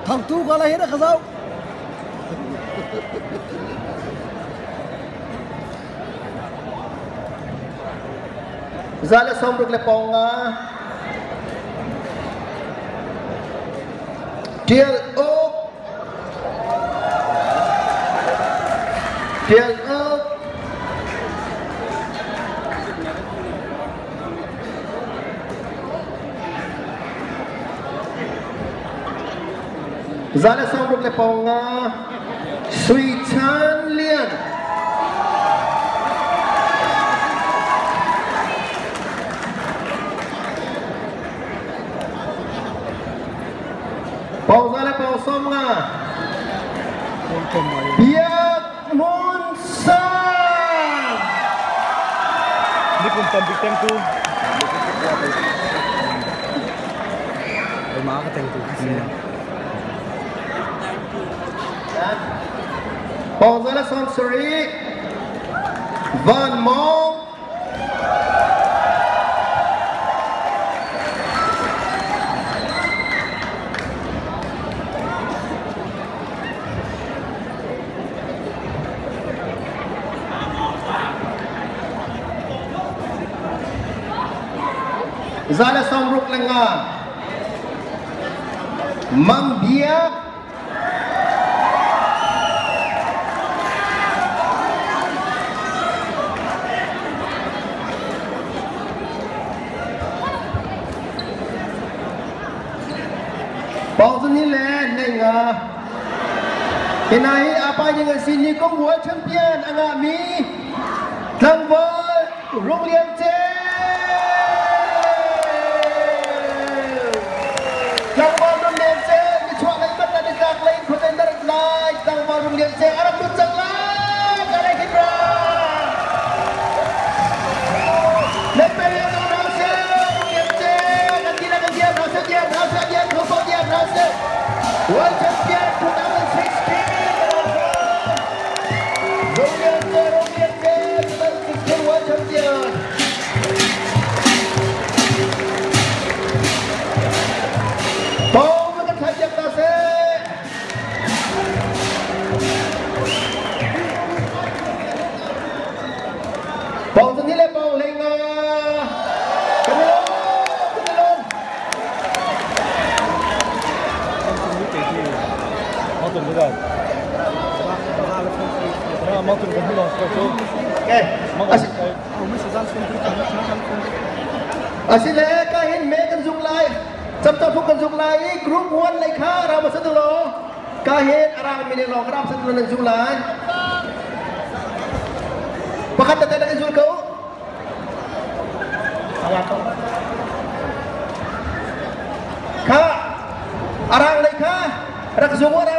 Thằng tu có lấy hết được không? Ra là xong được là bóng Triel Oak Triel Oak ra là xong được là bóng Suy Chan Liên bóng ra là bóng xong Biak Monsan Ini pun tampik tengku. Maaf tengku. bóng ra là xong Suri Van Mong ra là xong rục là Mang Biak bóng sini lên neng cái này apa dengan sini kong world champion anak mi thằng với Rong Lian Che thằng với Rong Lian Che đi chọn lấy bắt đi gạt lấyคนเป็นนักไล่thằng với Rong Lian Che Arab tu chang lai cái này kira lên bên Rong Lian Che ganti dia nó sẽ không có dia nó sẽ World Champion 2016 Rong Lian Che 2016 World Champion bóng với cái thay nó sẽ bóng dẫn đi lên bóng lên Motor bukan. Motor bukan sesuatu. Xin lẽ ca hin mẹ cần dùng lại chăm chăm phúc cần dùng lại group one lại khá ra một sân từ lỗ ca hin arang mình lò cái sân từ dùng lại pakat tete lagi dùng kau khá arang lại khá rak dùng arang